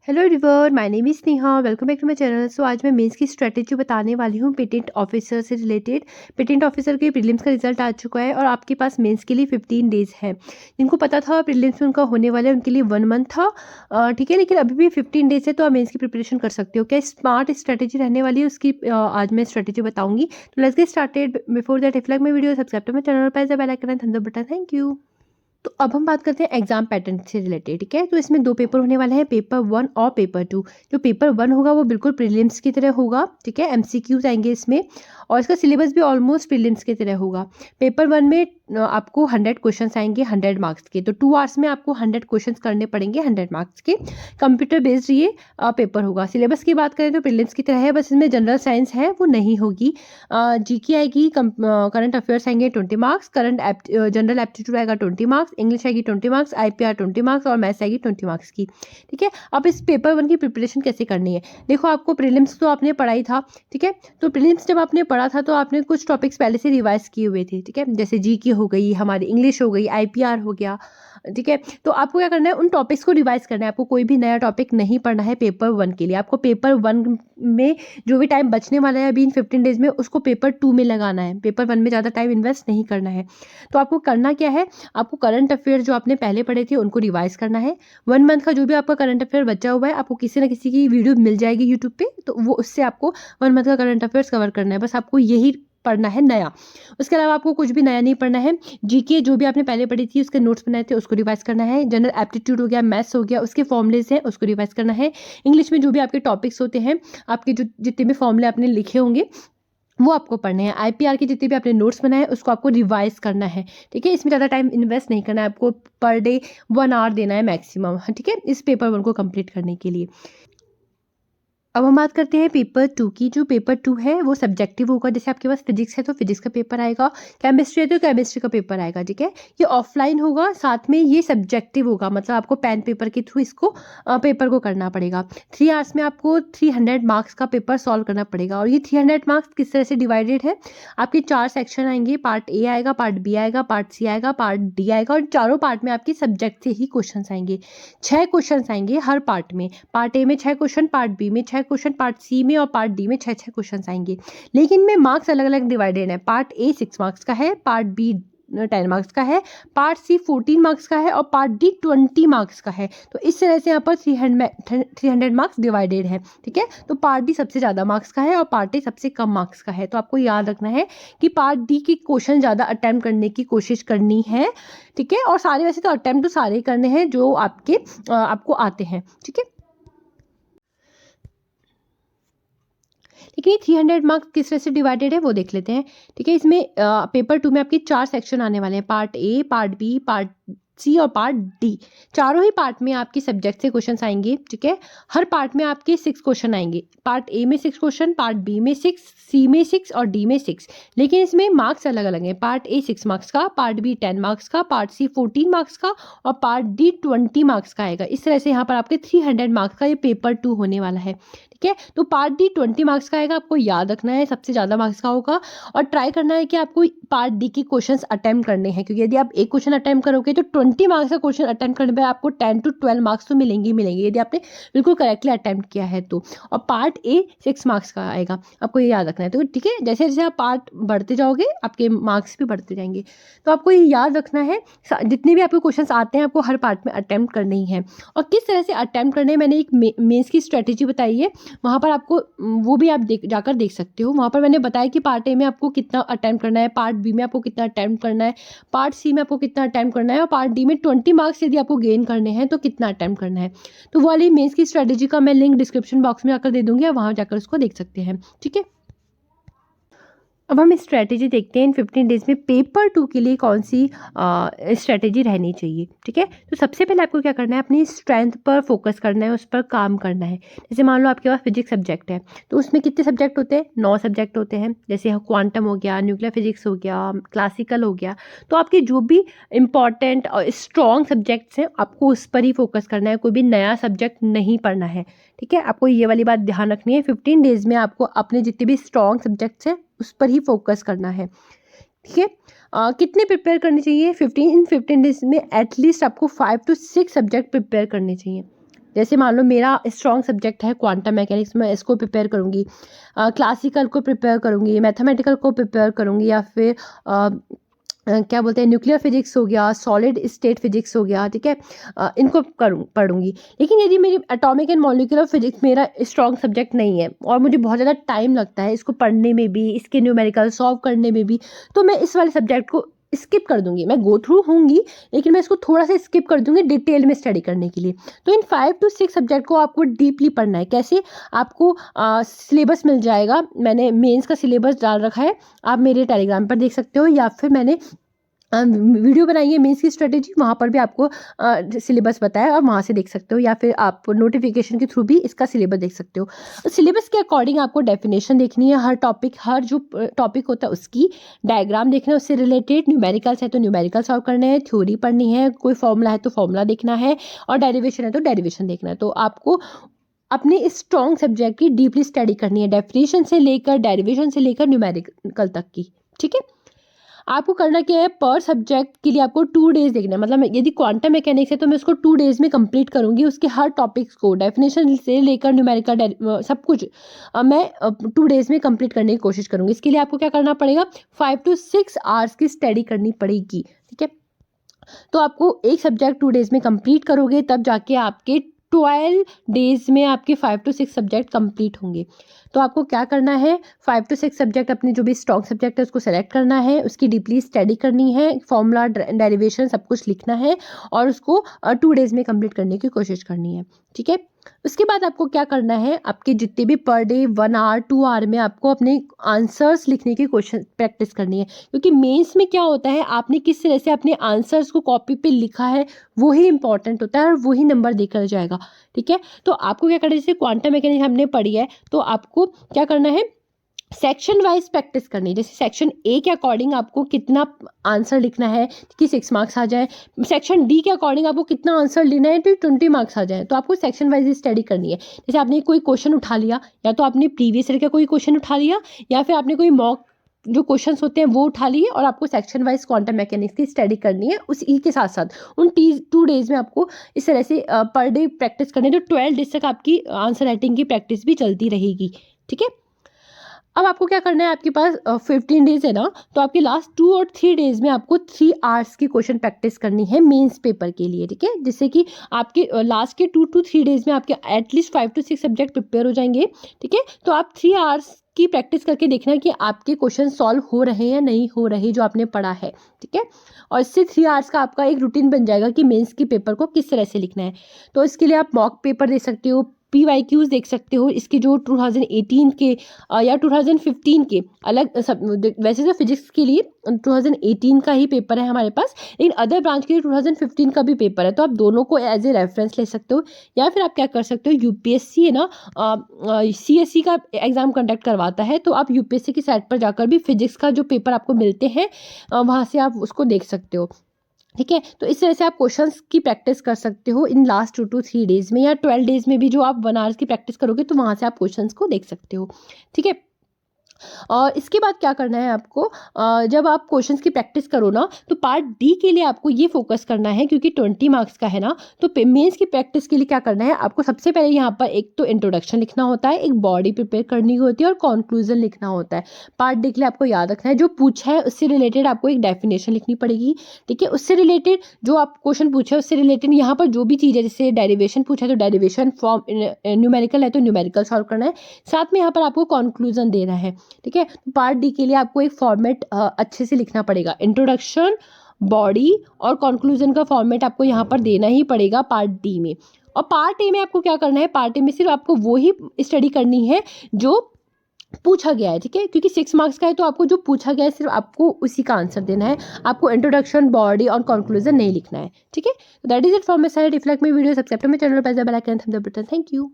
Hello everyone, my name is Neha. Welcome back to my channel. So आज मैं mains की strategy बताने वाली हूँ पेटेंट ऑफिसर से रिलेटेड। पेटेंट ऑफिसर के प्रीलिम्स का रिजल्ट आ चुका है और आपके पास मेंस के लिए 15 डेज़ है। जिनको पता था प्रीलिम्स में उनका होने वाला है उनके लिए 1 मंथ था, ठीक है, लेकिन अभी भी 15 डेज़ है तो आप मेंस की प्रिपरेशन कर सकते हो। क्या स्मार्ट स्ट्रेटेजी रहने वाली है उसकी आज मैं स्ट्रेटेजी बताऊँगी। तो let's get started. Before that if like my video subscribe to my channel, press the bell icon and thumbs up button. Thank you. तो अब हम बात करते हैं एग्जाम पैटर्न से रिलेटेड, ठीक है। तो इसमें 2 पेपर होने वाले हैं, पेपर 1 और पेपर 2। जो पेपर 1 होगा वो बिल्कुल प्रीलिम्स की तरह होगा, ठीक है। एमसीक्यूज आएंगे इसमें और इसका सिलेबस भी ऑलमोस्ट प्रीलिम्स की तरह होगा। पेपर 1 में आपको 100 क्वेश्चंस आएंगे 100 मार्क्स के। तो 2 आवर्स में आपको 100 क्वेश्चंस करने पड़ेंगे 100 मार्क्स के। कंप्यूटर बेस्ड ये पेपर होगा। सिलेबस की बात करें तो प्रीलिम्स की तरह है, बस इसमें जनरल साइंस है वो नहीं होगी। जीके आएगी, करंट अफेयर्स आएंगे 20 मार्क्स, जनरल एप्टीट्यूड आएगा 20 मार्क्स, इंग्लिश आएगी 20 मार्क्स, आईपीआर 20 मार्क्स और मैथ्स आएगी 20 मार्क्स की, ठीक है। अब इस पेपर 1 की प्रिपरेशन कैसे करनी है, देखो आपको प्रीलिम्स तो आपने पढ़ा ही था, ठीक है। तो प्रीलिम्स जब आपने पढ़ा था तो आपने कुछ टॉपिक्स पहले से रिवाइज किए हुए थे, ठीक है। जैसे जीके हो गई, हमारी इंग्लिश हो गई, आईपीआर हो गया, ठीक है। तो आपको क्या करना है, उन टॉपिक्स को रिवाइज करना है। आपको कोई भी नया टॉपिक नहीं पढ़ना है पेपर 1 के लिए। आपको पेपर 1 में जो भी टाइम बचने वाला है अभी इन 15 डेज में, उसको पेपर 2 में लगाना है। पेपर 1 में ज़्यादा टाइम इन्वेस्ट नहीं करना है। तो आपको करना क्या है, आपको करंट अफेयर जो आपने पहले पढ़े थे उनको रिवाइज करना है। 1 मंथ का जो भी आपका करंट अफेयर बचा हुआ है, आपको किसी ना किसी की वीडियो मिल जाएगी यूट्यूब पे, तो वो उससे आपको 1 मंथ का करंट अफेयर्स कवर करना है। बस आपको यही पढ़ना है नया। उसके अलावा आपको कुछ भी नया नहीं पढ़ना है। जीके जो भी आपने पहले पढ़ी थी उसके नोट्स बनाए थे उसको रिवाइज करना है। जनरल एप्टीट्यूड हो गया, मैथ्स हो गया, उसके फॉर्मुलेज हैं उसको रिवाइज करना है। इंग्लिश में जो भी आपके टॉपिक्स होते हैं, आपके जो जितने भी फॉर्मूले आपने लिखे होंगे वो आपको पढ़ने हैं। आईपीआर के जितने भी आपने नोट्स बनाए हैं उसको आपको रिवाइज करना है, ठीक है। इसमें ज़्यादा टाइम इन्वेस्ट नहीं करना है, आपको पर डे 1 आवर देना है मैक्सिमम, ठीक है, इस पेपर 1 को कंप्लीट करने के लिए। अब हम बात करते हैं पेपर 2 की। जो पेपर 2 है वो सब्जेक्टिव होगा। जैसे आपके पास फिजिक्स है तो फिजिक्स का पेपर आएगा, केमिस्ट्री है तो केमिस्ट्री का पेपर आएगा, ठीक है। ये ऑफलाइन होगा, साथ में ये सब्जेक्टिव होगा, मतलब आपको पेन पेपर के थ्रू इसको पेपर को करना पड़ेगा। 3 आवर्स में आपको 300 मार्क्स का पेपर सॉल्व करना पड़ेगा। और ये 300 मार्क्स किस तरह से डिवाइडेड है, आपके 4 सेक्शन आएंगे। पार्ट ए आएगा, पार्ट बी आएगा, पार्ट सी आएगा, पार्ट डी आएगा और चारों पार्ट में आपके सब्जेक्ट से ही क्वेश्चन आएंगे। 6 क्वेश्चन आएंगे हर पार्ट में। पार्ट ए में 6 क्वेश्चन, पार्ट बी में 6 क्वेश्चन, पार्ट सी में और पार्ट डी में 6 क्वेश्चन आएंगे। लेकिन में मार्क्स अलग अलग डिवाइडेड है। पार्ट ए 6 मार्क्स का है, पार्ट बी 10 मार्क्स का है, पार्ट सी 14 मार्क्स का है और पार्ट डी 20 मार्क्स का है। तो इस तरह से यहाँ पर 300 मार्क्स डिवाइडेड है, ठीक है। तो पार्ट डी सबसे ज़्यादा मार्क्स का है और पार्ट ए सबसे कम मार्क्स का है। तो आपको याद रखना है कि पार्ट डी के क्वेश्चन ज़्यादा अटैम्प्ट करने की कोशिश करनी है, ठीक है। और सारे वैसे तो अटैम्प्ट तो सारे करने हैं जो आपको आते हैं, ठीक है। लेकिन ये 300 मार्क्स किस तरह से डिवाइडेड है वो देख लेते हैं, ठीक है। इसमें पेपर 2 में आपके 4 सेक्शन आने वाले हैं, part A, part B, part C और पार्ट डी। चारों ही पार्ट में आपके सब्जेक्ट से क्वेश्चन आएंगे, ठीक है। हर पार्ट में आपके 6 क्वेश्चन आएंगे। पार्ट ए में 6 क्वेश्चन, पार्ट बी में 6, सी में 6 और डी में 6। लेकिन इसमें मार्क्स अलग अलग हैं। पार्ट ए 6 मार्क्स का, पार्ट बी 10 मार्क्स का, पार्ट सी 14 मार्क्स का और पार्ट डी 20 मार्क्स का आएगा। इस तरह से यहाँ पर आपके 300 मार्क्स का ये पेपर 2 होने वाला है, ठीक है। तो पार्ट डी 20 मार्क्स का आएगा, आपको याद रखना है सबसे ज़्यादा मार्क्स का होगा। और ट्राई करना है कि आपको पार्ट डी के क्वेश्चंस अटेम्प्ट करने हैं, क्योंकि यदि आप एक क्वेश्चन अटेम्प्ट करोगे तो 20 मार्क्स का क्वेश्चन अटेम्प्ट करने पर आपको 10 to 12 मार्क्स तो मिलेंगे ही मिलेंगे, यदि आपने बिल्कुल करेक्टली अटेम्प्ट किया है तो। और पार्ट ए 6 मार्क्स का आएगा, आपको ये याद रखना है। तो ठीक है, जैसे जैसे आप पार्ट बढ़ते जाओगे आपके मार्क्स भी बढ़ते जाएंगे। तो आपको ये याद रखना है जितने भी आपके क्वेश्चंस आते हैं आपको हर पार्ट में अटेम्प्ट करने ही है। और किस तरह से अटेम्प्ट करने हैं मैंने एक मेंस की स्ट्रेटेजी बताई है, वहाँ पर आपको वो भी आप जाकर देख सकते हो। वहाँ पर मैंने बताया कि पार्ट ए में आपको कितना अटेम्प्ट करना है, पार्ट बी में आपको कितना अटेम्प्ट करना है, पार्ट सी में आपको कितना अटेम्प्ट करना है और पार्ट डी में 20 मार्क्स यदि आपको गेन करने हैं तो कितना अटेम्प्ट करना है। तो वो वाली मेंस की स्ट्रेटेजी का मैं लिंक डिस्क्रिप्शन बॉक्स में जाकर दे दूंगी, आप वहाँ जाकर उसको देख सकते हैं, ठीक है। अब हम स्ट्रैटेजी देखते हैं इन 15 डेज में पेपर 2 के लिए कौन सी स्ट्रैटेजी रहनी चाहिए, ठीक है। तो सबसे पहले आपको क्या करना है, अपनी स्ट्रेंथ पर फोकस करना है, उस पर काम करना है। जैसे मान लो आपके पास फिजिक्स सब्जेक्ट है तो उसमें कितने सब्जेक्ट होते हैं, 9 सब्जेक्ट होते हैं। जैसे क्वांटम हो गया, न्यूक्लियर फिजिक्स हो गया, क्लासिकल हो गया। तो आपके जो भी इंपॉर्टेंट और स्ट्रॉन्ग सब्जेक्ट्स हैं आपको उस पर ही फोकस करना है, कोई भी नया सब्जेक्ट नहीं पढ़ना है, ठीक है। आपको ये वाली बात ध्यान रखनी है। 15 डेज में आपको अपने जितने भी स्ट्रॉन्ग सब्जेक्ट्स हैं उस पर ही फोकस करना है, ठीक है। कितने प्रिपेयर करने चाहिए, 15 डेज में एटलीस्ट आपको 5 to 6 सब्जेक्ट प्रिपेयर करने चाहिए। जैसे मान लो मेरा स्ट्रॉन्ग सब्जेक्ट है क्वांटम मैकेनिक्स, मैं इसको प्रिपेयर करूँगी, क्लासिकल को प्रिपेयर करूँगी, मैथमेटिकल को प्रिपेयर करूँगी, या फिर क्या बोलते हैं न्यूक्लियर फिजिक्स हो गया, सॉलिड स्टेट फिजिक्स हो गया, ठीक है, इनको पढ़ूंगी। लेकिन यदि मेरी एटॉमिक एंड मॉलिक्यूलर फिजिक्स मेरा स्ट्रॉन्ग सब्जेक्ट नहीं है और मुझे बहुत ज़्यादा टाइम लगता है इसको पढ़ने में भी, इसके न्यूमेरिकल सॉल्व करने में भी, तो मैं इस वाले सब्जेक्ट को स्किप कर दूंगी। मैं गो थ्रू होंगी लेकिन मैं इसको थोड़ा सा स्किप कर दूंगी डिटेल में स्टडी करने के लिए। तो इन 5 to 6 सब्जेक्ट को आपको डीपली पढ़ना है। कैसे? आपको सिलेबस मिल जाएगा, मैंने मेंस का सिलेबस डाल रखा है, आप मेरे टेलीग्राम पर देख सकते हो, या फिर मैंने वीडियो बनाई है मेंस की स्ट्रेटेजी, वहाँ पर भी आपको सिलेबस बताया और वहाँ से देख सकते हो, या फिर आप नोटिफिकेशन के थ्रू भी इसका सिलेबस देख सकते हो। सिलेबस के अकॉर्डिंग आपको डेफिनेशन देखनी है, हर जो टॉपिक होता है उसकी डायग्राम देखना है, उससे रिलेटेड। न्यूमेरिकल्स है तो न्यूमेरिकल सॉल्व करने हैं, थ्योरी पढ़नी है, कोई फॉर्मूला है तो फॉर्मूला देखना है, और डेरिवेशन है तो डेरिवेशन देखना है। तो आपको अपने इस स्ट्रॉन्ग सब्जेक्ट की डीपली स्टडी करनी है, डेफिनेशन से लेकर, डेरिवेशन से लेकर न्यूमेरिकल तक की। ठीक है, आपको करना क्या है, पर सब्जेक्ट के लिए आपको 2 डेज देखना है। मतलब यदि क्वांटम मैकेनिक्स है तो मैं उसको 2 डेज में कंप्लीट करूंगी, उसके हर टॉपिक्स को डेफिनेशन से लेकर न्यूमेरिकल सब कुछ मैं 2 डेज में कंप्लीट करने की कोशिश करूंगी। इसके लिए आपको क्या करना पड़ेगा, 5 to 6 आवर्स की स्टडी करनी पड़ेगी। ठीक है, तो आपको एक सब्जेक्ट 2 डेज में कंप्लीट करोगे तब जाके आपके 12 डेज में आपके 5 to 6 सब्जेक्ट कंप्लीट होंगे। तो आपको क्या करना है, 5 to 6 सब्जेक्ट अपने जो भी स्ट्रॉन्ग सब्जेक्ट है उसको सेलेक्ट करना है, उसकी डीपली स्टडी करनी है, फॉर्मूला डेरिवेशन सब कुछ लिखना है और उसको 2 डेज में कंप्लीट करने की कोशिश करनी है। ठीक है, उसके बाद आपको क्या करना है, आपके जितने भी पर डे 1 आवर 2 आवर में आपको अपने आंसर्स लिखने की क्वेश्चन प्रैक्टिस करनी है। क्योंकि मेंस में क्या होता है, आपने किस तरह से अपने आंसर्स को कॉपी पे लिखा है वही इंपॉर्टेंट होता है और वही नंबर देकर जाएगा। ठीक है, तो आपको क्या करना है, जैसे क्वांटम मैकेनिक्स हमने पढ़ी है तो आपको क्या करना है, सेक्शन वाइज प्रैक्टिस करनी है। जैसे सेक्शन ए के अकॉर्डिंग आपको कितना आंसर लिखना है कि 6 मार्क्स आ जाए, सेक्शन डी के अकॉर्डिंग आपको कितना आंसर लेना है तो 20 मार्क्स आ जाए। तो आपको सेक्शन वाइज स्टडी करनी है। जैसे आपने कोई क्वेश्चन उठा लिया, या तो आपने प्रीवियस ईयर का कोई क्वेश्चन उठा लिया, या फिर आपने कोई मॉक जो क्वेश्चंस होते हैं वो उठा लिए, और आपको सेक्शन वाइज क्वांटम मैकेनिक्स की स्टडी करनी है। उसी के साथ साथ उन 2 डेज में आपको इस तरह से पर डे प्रैक्टिस करनी है। तो 12 डेज तक आपकी आंसर राइटिंग की प्रैक्टिस भी चलती रहेगी। ठीक है, अब आपको क्या करना है, आपके पास 15 डेज है ना, तो आपके लास्ट 2 और 3 डेज में आपको 3 आवर्स की क्वेश्चन प्रैक्टिस करनी है मेंस पेपर के लिए। ठीक है, जिससे कि आपके लास्ट के 2 to 3 डेज में आपके एटलीस्ट 5 to 6 सब्जेक्ट प्रिपेयर हो जाएंगे। ठीक है, तो आप 3 आवर्स की प्रैक्टिस करके देखना कि आपके क्वेश्चन सॉल्व हो रहे हैं या नहीं हो रहे जो आपने पढ़ा है। ठीक है, और इससे 3 आवर्स का आपका एक रूटीन बन जाएगा कि मेंस की पेपर को किस तरह से लिखना है। तो इसके लिए आप मॉक पेपर दे सकते हो, PYQs देख सकते हो, इसके जो 2018 के या 2015 के अलग सब। वैसे तो फिजिक्स के लिए 2018 का ही पेपर है हमारे पास, लेकिन अदर ब्रांच के लिए 2015 का भी पेपर है। तो आप दोनों को एज ए रेफरेंस ले सकते हो, या फिर आप क्या कर सकते हो, UPSC है ना, CSE का एग्जाम कंडक्ट करवाता है, तो आप UPSC की साइट पर जाकर भी फिजिक्स का जो पेपर आपको मिलते हैं वहाँ से आप उसको देख सकते हो। ठीक है, तो इस तरह से आप क्वेश्चंस की प्रैक्टिस कर सकते हो इन लास्ट 2 to 3 डेज में, या 12 डेज में भी जो आप 1 आवर्स की प्रैक्टिस करोगे तो वहाँ से आप क्वेश्चंस को देख सकते हो। ठीक है, और इसके बाद क्या करना है आपको, जब आप क्वेश्चंस की प्रैक्टिस करो ना, तो पार्ट डी के लिए आपको ये फोकस करना है, क्योंकि 20 मार्क्स का है ना, तो मेंस की प्रैक्टिस के लिए क्या करना है, आपको सबसे पहले यहाँ पर एक तो इंट्रोडक्शन लिखना होता है, एक बॉडी प्रिपेयर करनी होती है और कंक्लूजन लिखना होता है। पार्ट डी के लिए आपको याद रखना है, जो पूछा है उससे रिलेटेड आपको एक डेफिनेशन लिखनी पड़ेगी। ठीक है, उससे रिलेटेड जो आप क्वेश्चन पूछे है उससे रिलेटेड यहाँ पर जो भी चीज़ है, जैसे डेरिवेशन पूछा है तो डेरिवेशन, फॉर्म न्यूमेरिकल है तो न्यूमेरिकल सॉल्व करना है, साथ में यहाँ पर आपको कंक्लूजन देना है। ठीक है, पार्ट डी के लिए आपको एक फॉर्मेट अच्छे से लिखना पड़ेगा, इंट्रोडक्शन, बॉडी और कंक्लूजन का फॉर्मेट आपको यहाँ पर देना ही पड़ेगा पार्ट डी में। और पार्ट ए में आपको क्या करना है, पार्ट ए में सिर्फ आपको वो ही स्टडी करनी है जो पूछा गया है। ठीक है, क्योंकि 6 मार्क्स का है तो आपको जो पूछा गया है सिर्फ आपको उसी का आंसर देना है, आपको इंट्रोडक्शन, बॉडी और कंक्लूजन नहीं लिखना है। ठीक है, that is it from my side. If like my video, subscribe to my channel, press the bell icon, thumbs up button. Thank you.